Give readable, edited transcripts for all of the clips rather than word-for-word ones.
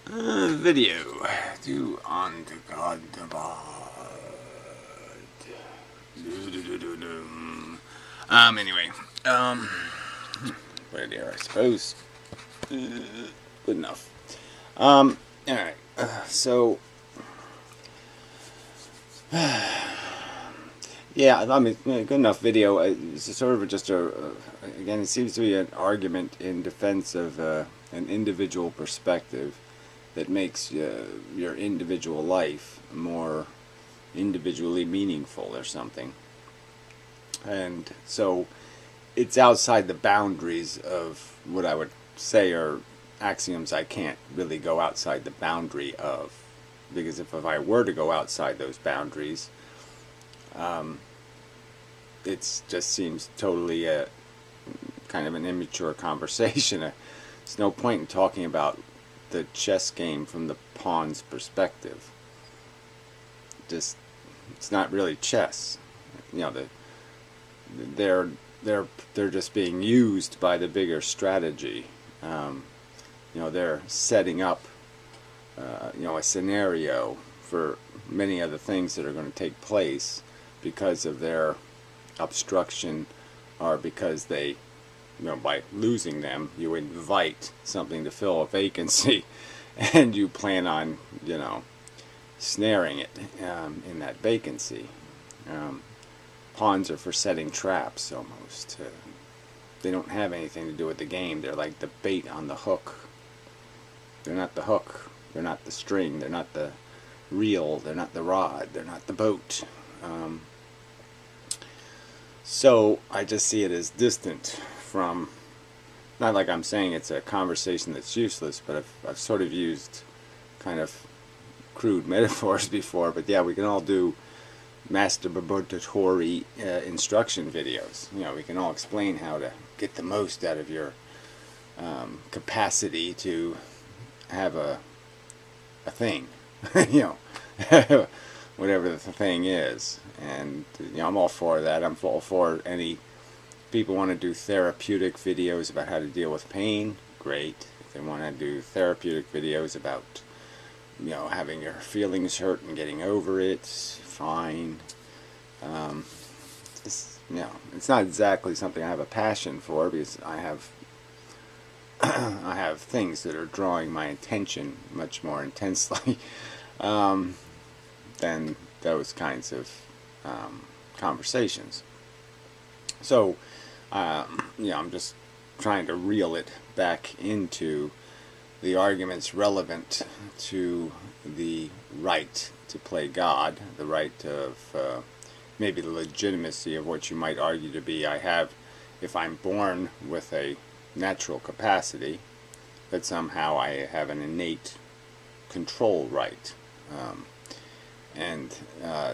Video to Anekantavad. Anyway, video, I suppose. Good enough. Alright, so, yeah, I mean, good enough video. It's sort of just again, it seems to be an argument in defense of an individual perspective that makes your individual life more individually meaningful or something. And so it's outside the boundaries of what I would say are axioms I can't really go outside the boundary of. Because if I were to go outside those boundaries, it just seems totally a kind of an immature conversation. There's no point in talking about the chess game from the pawn's perspective. Just, it's not really chess. You know, they're just being used by the bigger strategy. You know, they're setting up you know, a scenario for many of the things that are going to take place because of their obstruction, or because they, you know, by losing them, you invite something to fill a vacancy, and you plan on, you know, snaring it in that vacancy. Pawns are for setting traps almost. They don't have anything to do with the game. They're like the bait on the hook. They're not the hook. They're not the string. They're not the reel. They're not the rod. They're not the boat. So I just see it as distant from, not like I'm saying it's a conversation that's useless, but I've sort of used kind of crude metaphors before. But yeah, we can all do masturbatory instruction videos. You know, we can all explain how to get the most out of your capacity to have a thing. You know, whatever the thing is. And you know, I'm all for that. I'm all for any people want to do therapeutic videos about how to deal with pain. Great. If they want to do therapeutic videos about, you know, having your feelings hurt and getting over it, fine. It's, you know, it's not exactly something I have a passion for, because I have I have things that are drawing my attention much more intensely than those kinds of conversations. So, you know, I'm just trying to reel it back into the arguments relevant to the right to play God, the right of maybe the legitimacy of what you might argue to be, I have, if I'm born with a natural capacity, that somehow I have an innate control right. And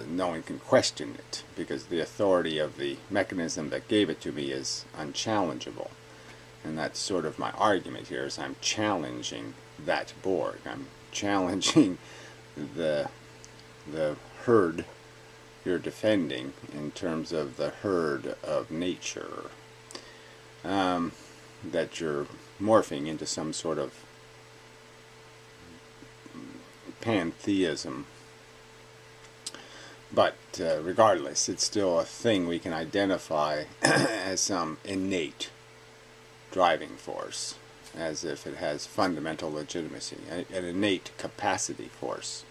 no one can question it, because the authority of the mechanism that gave it to me is unchallengeable. And that's sort of my argument here, is I'm challenging that Borg. I'm challenging the herd you're defending in terms of the herd of nature, that you're morphing into some sort of pantheism. But regardless, it's still a thing we can identify as some innate driving force, as if it has fundamental legitimacy, an innate capacity force.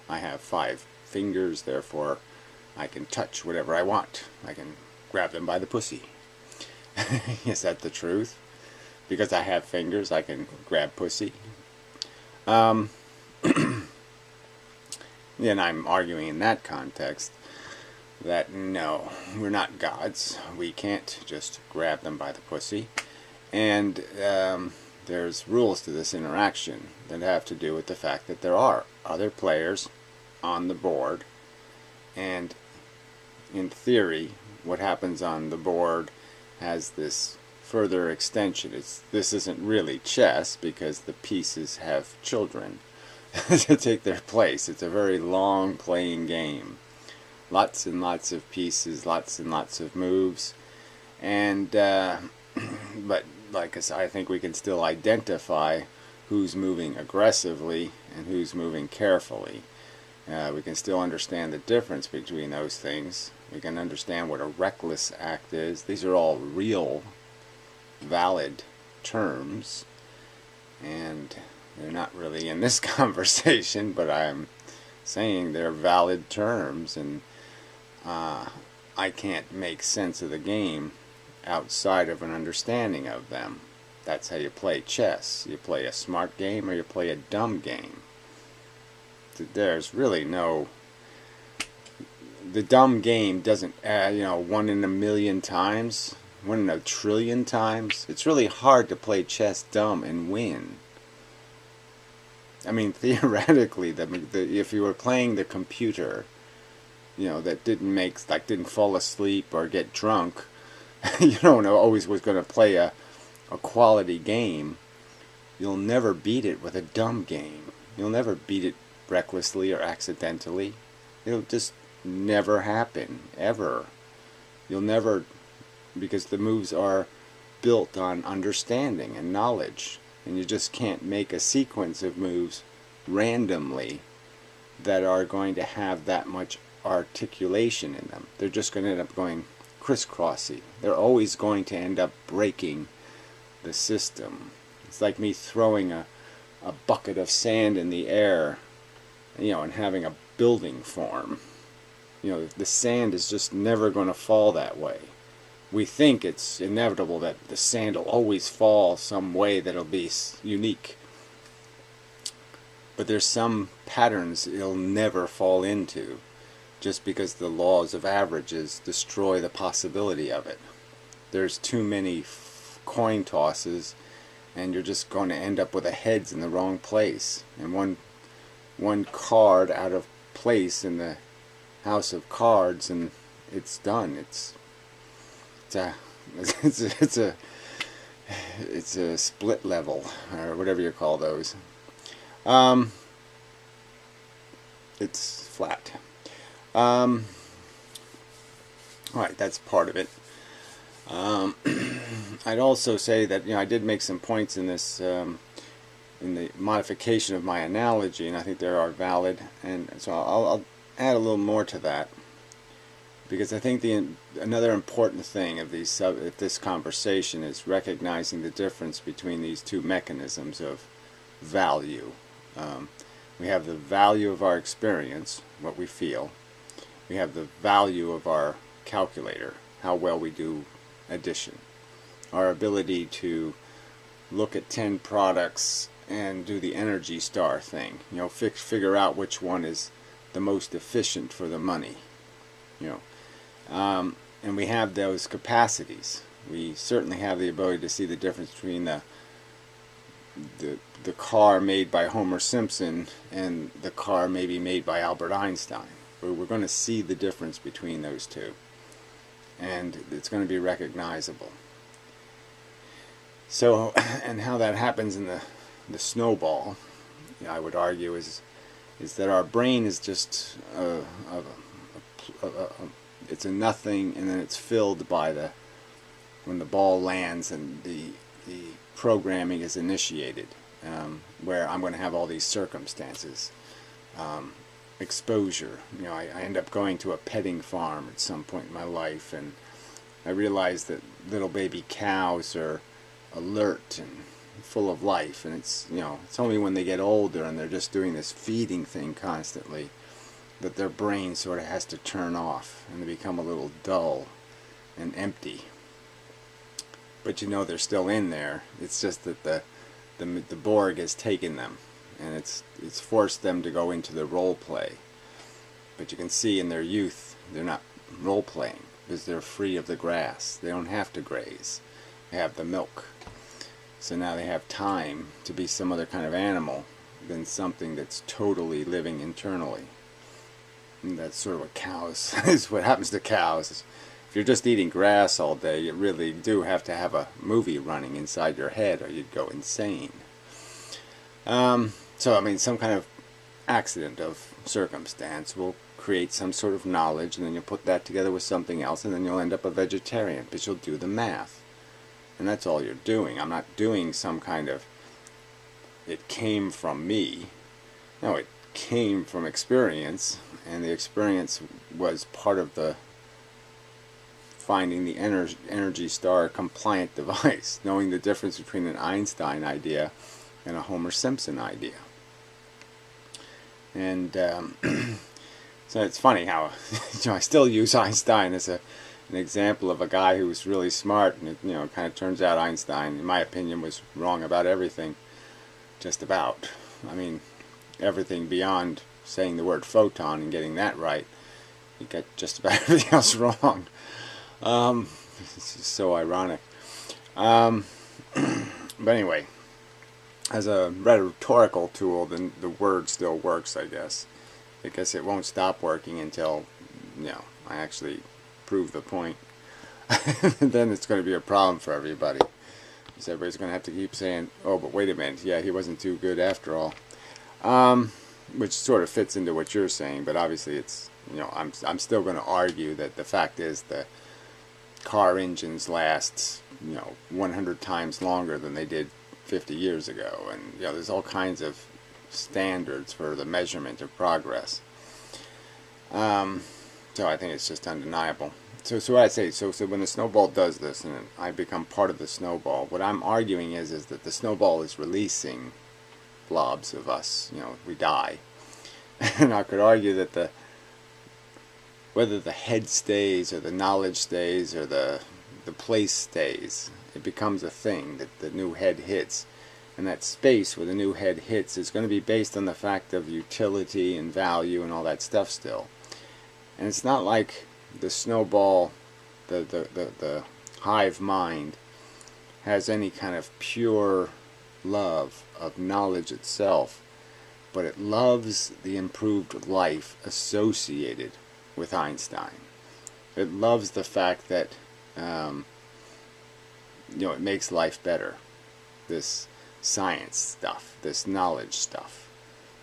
I have 5 fingers, therefore I can touch whatever I want. I can grab them by the pussy. Is that the truth? Because I have fingers, I can grab pussy. Then I'm arguing in that context that no, we're not gods. We can't just grab them by the pussy. And there's rules to this interaction that have to do with the fact that there are other players on the board. And in theory, what happens on the board has this further extension. This isn't really chess, because the pieces have children to take their place. It's a very long playing game. Lots and lots of pieces, lots and lots of moves. And but like I said, I think we can still identify who's moving aggressively and who's moving carefully. We can still understand the difference between those things. We can understand what a reckless act is. These are all real, valid terms, and they're not really in this conversation, but I'm saying they're valid terms, and I can't make sense of the game outside of an understanding of them. That's how you play chess. You play a smart game or you play a dumb game. There's really no... The dumb game doesn't, 1 in a million times, 1 in a trillion times. It's really hard to play chess dumb and win. I mean, theoretically, if you were playing the computer, that didn't fall asleep or get drunk, always was going to play a quality game, you'll never beat it with a dumb game. You'll never beat it recklessly or accidentally. It'll just never happen, ever. You'll never, because the moves are built on understanding and knowledge, and you just can't make a sequence of moves randomly that are going to have that much articulation in them. They're just going to end up going crisscrossy. They're always going to end up breaking the system. It's like me throwing a bucket of sand in the air, and having a building form. The sand is just never going to fall that way. We think it's inevitable that the sand will always fall some way that'll be unique. But there's some patterns it'll never fall into, just because the laws of averages destroy the possibility of it. There's too many coin tosses, and you're just going to end up with a heads in the wrong place. And one card out of place in the house of cards, and it's done. It's a split level, or whatever you call those. It's flat. Alright, that's part of it. I'd also say that I did make some points in this in the modification of my analogy, and I think they are valid, and so I'll add a little more to that, because I think another important thing of this conversation is recognizing the difference between these two mechanisms of value. We have the value of our experience, what we feel. We have the value of our calculator, how well we do addition. Our ability to look at 10 products and do the Energy Star thing. Figure out which one is the most efficient for the money. And we have those capacities. We certainly have the ability to see the difference between the car made by Homer Simpson and the car maybe made by Albert Einstein. We're going to see the difference between those two, and it's going to be recognizable. So, and how that happens in the snowball, I would argue, is that our brain is just it's a nothing, and then it's filled by when the ball lands and the programming is initiated, where I'm going to have all these circumstances. Exposure. I end up going to a petting farm at some point in my life, and I realize that little baby cows are alert and full of life, and it's only when they get older and they're just doing this feeding thing constantly that their brain sort of has to turn off and they become a little dull and empty. But they're still in there. It's just that the Borg has taken them, and it's forced them to go into the role play. But you can see in their youth they're not role playing because they're free of the grass. They don't have to graze. They have the milk. So now they have time to be some other kind of animal than something that's totally living internally. And that's sort of what cows is what happens to cows. If you're just eating grass all day, you really do have to have a movie running inside your head or you'd go insane. So, some kind of accident of circumstance will create some sort of knowledge, and then you'll put that together with something else, and then you'll end up a vegetarian, but you'll do the math. And that's all you're doing. I'm not doing some kind of it came from me. No, it came from experience, and the experience was part of the finding the energy star compliant device, knowing the difference between an Einstein idea and a Homer Simpson idea. And so it's funny how I still use Einstein as an example of a guy who was really smart, and it kind of turns out Einstein, in my opinion, was wrong about everything, just about. I mean, everything beyond saying the word photon and getting that right. He got just about everything else wrong. It's just so ironic. But anyway, as a rhetorical tool, then the word still works, I guess. I guess it won't stop working until, I actually prove the point. Then it's going to be a problem for everybody. Because everybody's going to have to keep saying, oh, but wait a minute, yeah, he wasn't too good after all. Which sort of fits into what you're saying, but obviously it's, I'm still going to argue that the fact is the car engines last, 100 times longer than they did 50 years ago, and there's all kinds of standards for the measurement of progress. So I think it's just undeniable. So what I say, so when the snowball does this, and I become part of the snowball, what I'm arguing is that the snowball is releasing blobs of us. We die, and I could argue that whether the head stays or the knowledge stays or the place stays, it becomes a thing that the new head hits. And that space where the new head hits is going to be based on the fact of utility and value and all that stuff still. And it's not like the snowball, the hive mind, has any kind of pure love of knowledge itself, but it loves the improved life associated with Einstein. It loves the fact that it makes life better. This science stuff, this knowledge stuff,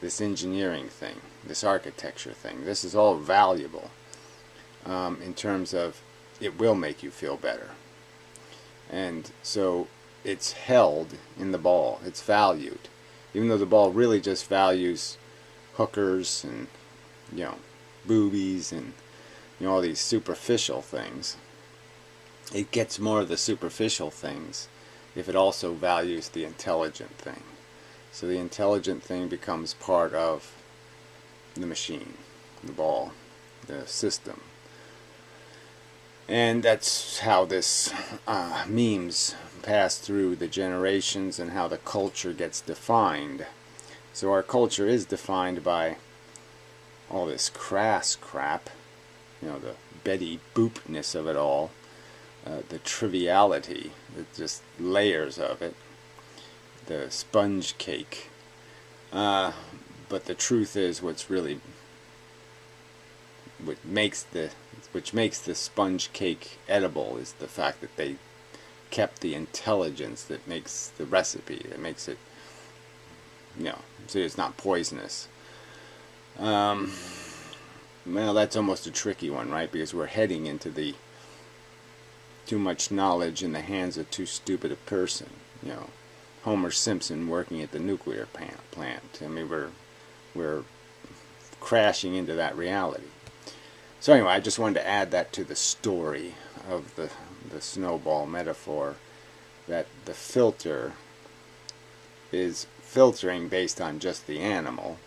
this engineering thing, this architecture thing, this is all valuable in terms of it will make you feel better. And so it's held in the ball, it's valued, even though the ball really just values hookers and boobies and all these superficial things. It gets more of the superficial things if it also values the intelligent thing. So the intelligent thing becomes part of the machine, the ball, the system. And that's how this memes pass through the generations and how the culture gets defined. So our culture is defined by all this crass crap, the Betty Boopness of it all, the triviality, just layers of it, the sponge cake. But the truth is, which makes the sponge cake edible is the fact that they kept the intelligence that makes the recipe, that makes it, so it's not poisonous. Well, that's almost a tricky one, right? Because we're heading into the too much knowledge in the hands of too stupid a person. Homer Simpson working at the nuclear plant. I mean, we're crashing into that reality. So anyway, I just wanted to add that to the story of the snowball metaphor, that the filter is filtering based on just the animal.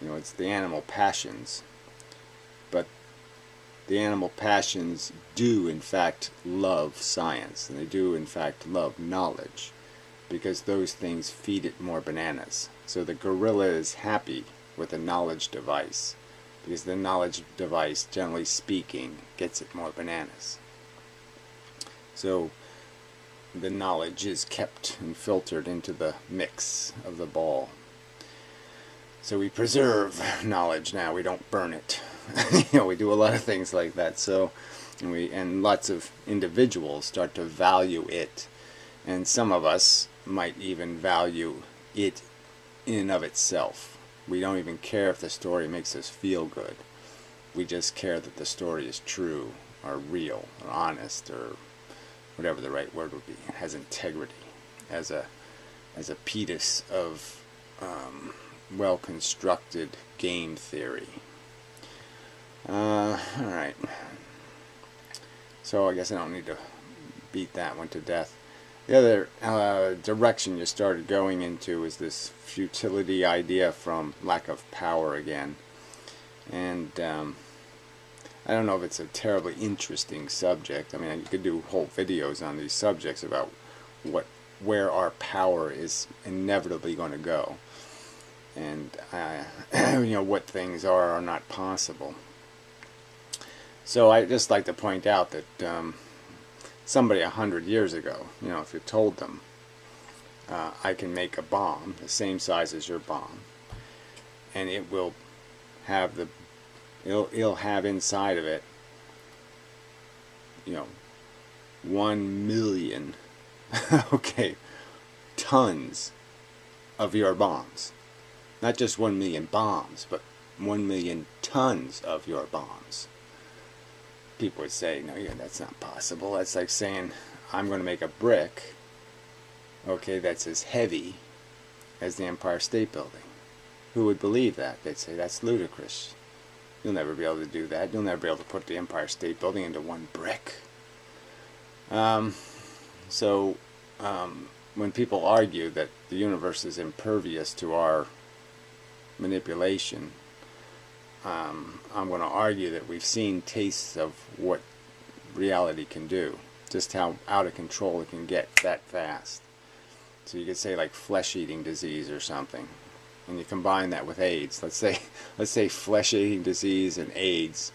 It's the animal passions. But the animal passions do in fact love science, and they do in fact love knowledge, because those things feed it more bananas. So the gorilla is happy with a knowledge device, because the knowledge device, generally speaking, gets it more bananas. So the knowledge is kept and filtered into the mix of the ball. So we preserve knowledge now, we don't burn it. We do a lot of things like that. So, and lots of individuals start to value it, and some of us might even value it in and of itself. We don't even care if the story makes us feel good. We just care that the story is true, or real, or honest, or whatever the right word would be. It has integrity as a as a piece of well-constructed game theory. Alright. So I guess I don't need to beat that one to death. The other direction you started going into is this futility idea from lack of power again. And I don't know if it's a terribly interesting subject. I mean, you could do whole videos on these subjects about where our power is inevitably going to go, and you know, what things are or not possible. So I just like to point out that somebody 100 years ago, you know, if you told them, I can make a bomb the same size as your bomb, and it will have it'll have inside of it, you know, 1 million okay, tons of your bombs. Not just 1 million bombs, but 1 million tons of your bombs. People would say, no, yeah, that's not possible. That's like saying, I'm going to make a brick, okay, that's as heavy as the Empire State Building. Who would believe that? They'd say, that's ludicrous. You'll never be able to do that. You'll never be able to put the Empire State Building into one brick. When people argue that the universe is impervious to our manipulation, I'm going to argue that we've seen tastes of what reality can do, just how out of control it can get that fast. So you could say like flesh-eating disease or something, and you combine that with AIDS. Let's say flesh-eating disease and AIDS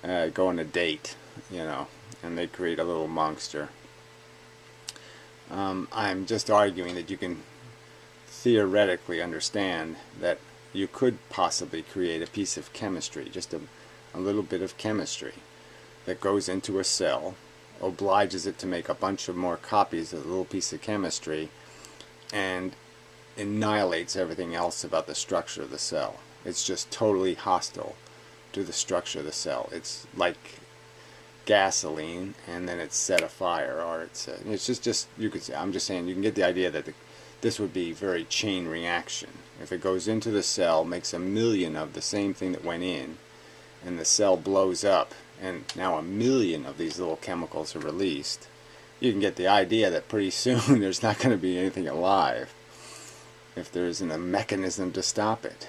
go on a date, you know, and they create a little monster. I'm just arguing that you can theoretically understand that you could possibly create a piece of chemistry, just a little bit of chemistry that goes into a cell, obliges it to make a bunch of more copies of the little piece of chemistry, and annihilates everything else about the structure of the cell. It's just totally hostile to the structure of the cell. It's like gasoline, and then it's set afire, or it's just you could say, I'm just saying, you can get the idea that this would be very chain reaction. If it goes into the cell, makes 1 million of the same thing that went in, and the cell blows up, and now 1 million of these little chemicals are released, you can get the idea that pretty soon there's not going to be anything alive if there isn't a mechanism to stop it.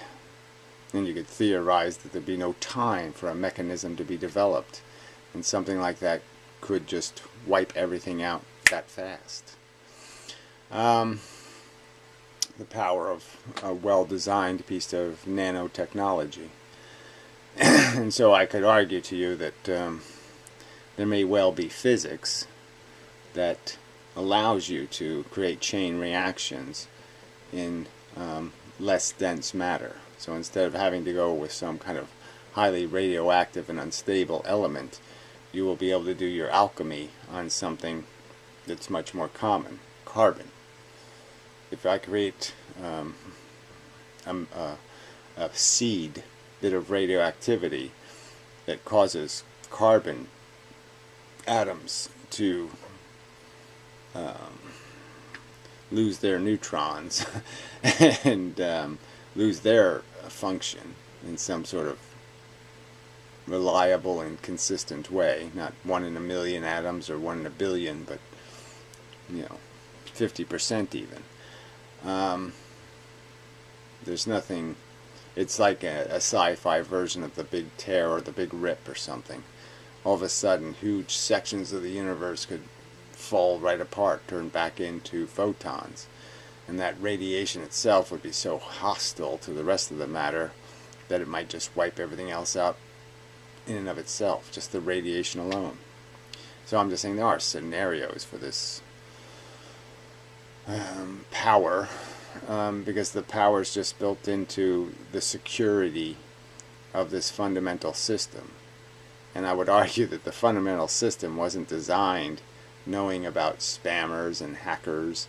And you could theorize that there'd be no time for a mechanism to be developed, and something like that could just wipe everything out that fast. The power of a well-designed piece of nanotechnology. And so I could argue to you that there may well be physics that allows you to create chain reactions in less dense matter. So instead of having to go with some kind of highly radioactive and unstable element, you will be able to do your alchemy on something that's much more common, carbon. If I create a seed bit of radioactivity that causes carbon atoms to lose their neutrons and lose their function in some sort of reliable and consistent way, not 1 in a million atoms or 1 in a billion, but 50% even. There's nothing. It's like a sci-fi version of the Big Tear or the Big Rip or something. All of a sudden, huge sections of the universe could fall right apart, turn back into photons, and that radiation itself would be so hostile to the rest of the matter that it might just wipe everything else out in and of itself, just the radiation alone. So I'm just saying there are scenarios for this power, because the power is just built into the security of this fundamental system. And I would argue that the fundamental system wasn't designed knowing about spammers and hackers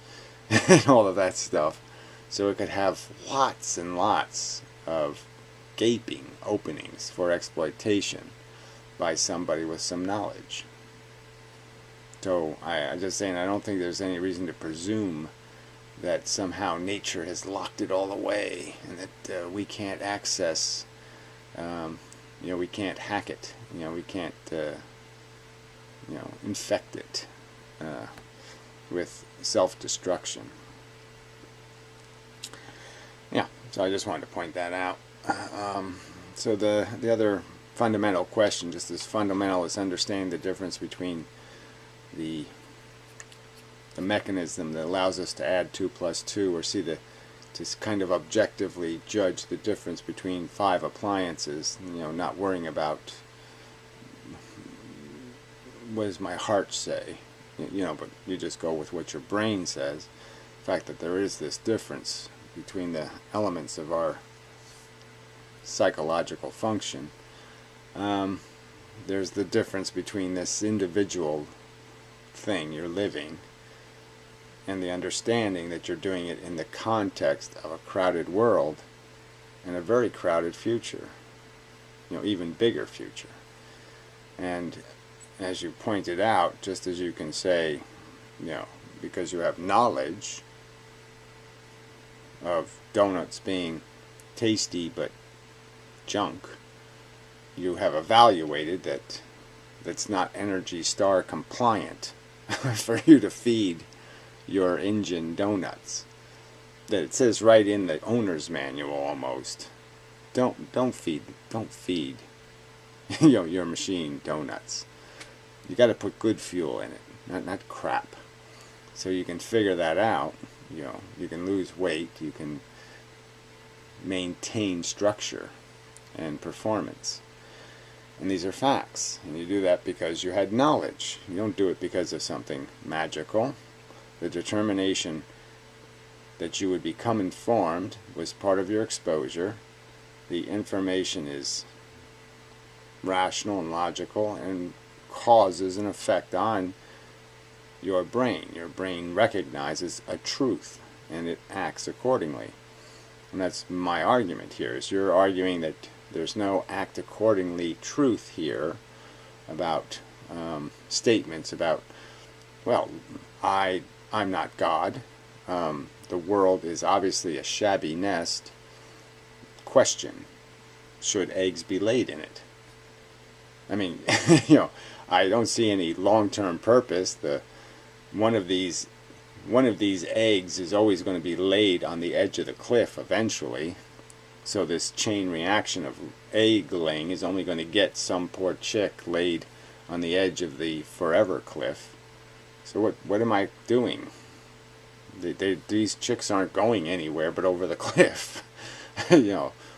and all of that stuff, so it could have lots and lots of gaping openings for exploitation by somebody with some knowledge. So I'm just saying, I don't think there's any reason to presume that somehow nature has locked it all away, and that we can't access, we can't hack it, we can't, infect it with self-destruction. Yeah, so I just wanted to point that out. So the other fundamental question, just as fundamental as understanding the difference between the mechanism that allows us to add 2 plus 2, or to kind of objectively judge the difference between 5 appliances, not worrying about what does my heart say, but you just go with what your brain says. The fact that there is this difference between the elements of our psychological function. There's the difference between this individual thing you're living and the understanding that you're doing it in the context of a crowded world and a very crowded future, even bigger future. And as you pointed out, just as you can say, because you have knowledge of donuts being tasty but junk, you have evaluated that that's not Energy Star compliant for you to feed your engine donuts. That it says right in the owner's manual almost, don't feed your machine donuts. You got to put good fuel in it, not crap. So you can figure that out. You can lose weight, you can maintain structure and performance. And these are facts. And you do that because you had knowledge. You don't do it because of something magical. The determination that you would become informed was part of your exposure. The information is rational and logical and causes an effect on your brain. Your brain recognizes a truth and it acts accordingly. And that's my argument here, is you're arguing that there's no act accordingly truth here about statements about, well, I'm not God. The world is obviously a shabby nest. Question, should eggs be laid in it? I mean, I don't see any long-term purpose. One of these eggs is always going to be laid on the edge of the cliff eventually. So this chain reaction of egg laying is only going to get some poor chick laid on the edge of the forever cliff. So what am I doing? These chicks aren't going anywhere but over the cliff.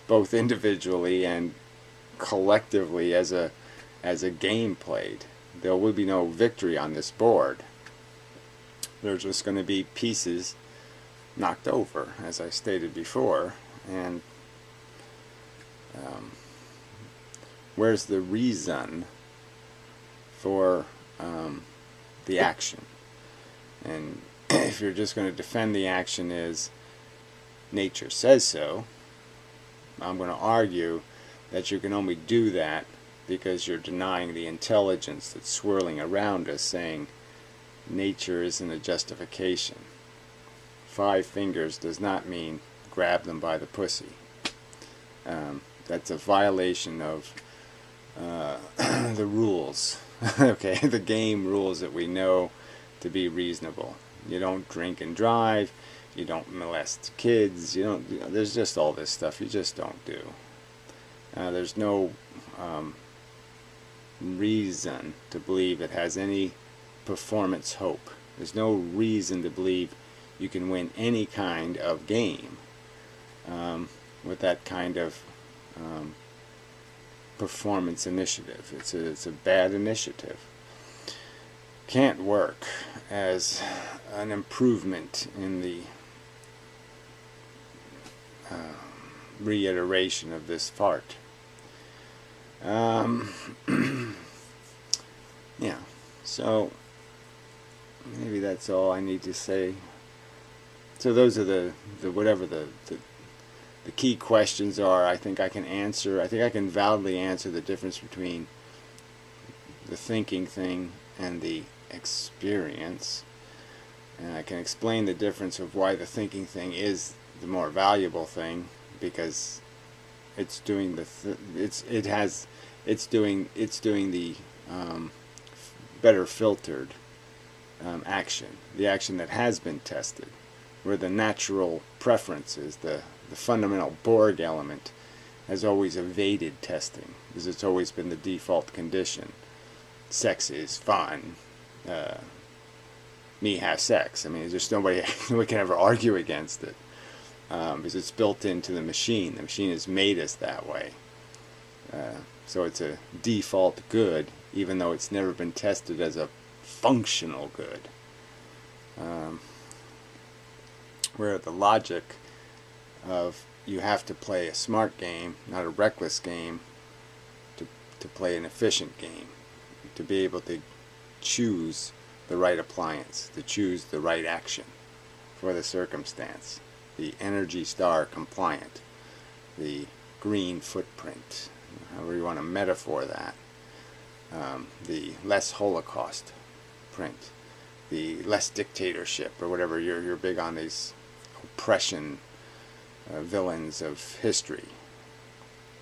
Both individually and collectively as a game played. There will be no victory on this board. There's just going to be pieces knocked over, as I stated before. And where's the reason for the action? And if you're just going to defend the action as nature says so, I'm going to argue that you can only do that because you're denying the intelligence that's swirling around us, saying nature isn't a justification. 5 fingers does not mean grab them by the pussy. That's a violation of the rules, okay, the game rules that we know to be reasonable. You don't drink and drive, you don't molest kids, there's just all this stuff you just don't do. There's no reason to believe it has any performance hope. There's no reason to believe you can win any kind of game with that kind of performance initiative. It's a bad initiative. Can't work as an improvement in the reiteration of this fart. Yeah, so maybe that's all I need to say. So those are the whatever the key questions are. I think I can validly answer the difference between the thinking thing and the experience. And I can explain the difference of why the thinking thing is the more valuable thing, because it's doing the it's doing the better filtered action, the action that has been tested, where the natural preferences, the fundamental Borg element, has always evaded testing because it's always been the default condition. Sex is fun. Me have sex. I mean, there's just nobody can ever argue against it because it's built into the machine. The machine has made us that way. So it's a default good, even though it's never been tested as a functional good. Where the logic of you have to play a smart game, not a reckless game, to play an efficient game, to be able to choose the right appliance, to choose the right action for the circumstance, the Energy Star compliant, the green footprint, however you want to metaphor that, the less Holocaust print, the less dictatorship, or whatever. You're big on these oppression villains of history.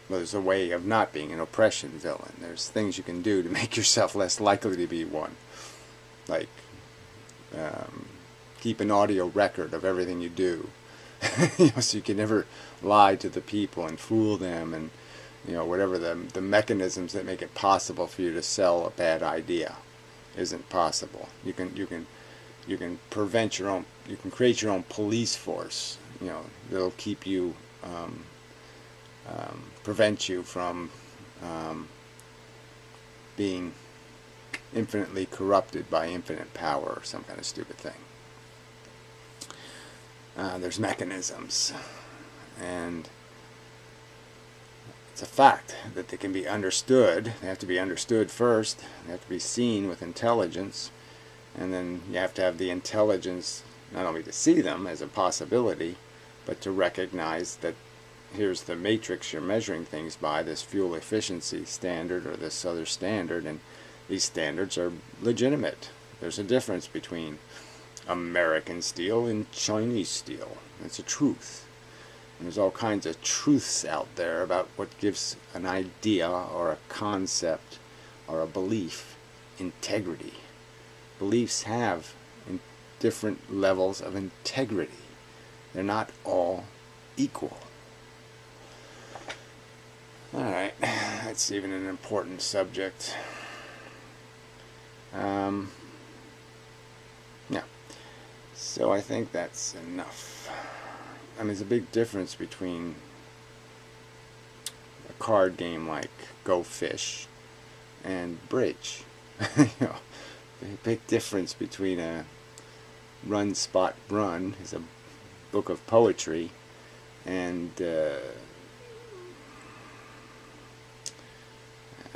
Well, there's a way of not being an oppression villain. There's things you can do to make yourself less likely to be one. Like keep an audio record of everything you do, so you can never lie to the people and fool them, and whatever the mechanisms that make it possible for you to sell a bad idea isn't possible. You can prevent your own. You can create your own police force. That'll keep you. Prevent you from being infinitely corrupted by infinite power or some kind of stupid thing. There's mechanisms, and it's a fact that they can be understood. They have to be understood first. They have to be seen with intelligence, and then you have to have the intelligence not only to see them as a possibility, but to recognize that here's the matrix you're measuring things by, this fuel efficiency standard or this other standard, and these standards are legitimate. There's a difference between American steel and Chinese steel. It's a truth. And there's all kinds of truths out there about what gives an idea or a concept or a belief integrity. Beliefs have different levels of integrity. They're not all equal. Alright, that's even an important subject. Yeah. So I think that's enough. I mean, there's a big difference between a card game like Go Fish and bridge. Big difference between a Run Spot Run is a book of poetry, and I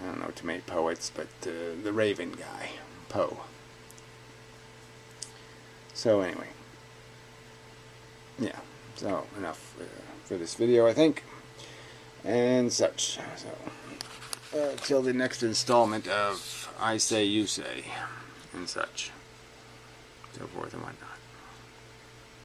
don't know too many poets, but the Raven guy, Poe. So anyway, yeah, so enough for this video, I think, and such. So till the next installment of I Say You Say, and such, so forth and whatnot.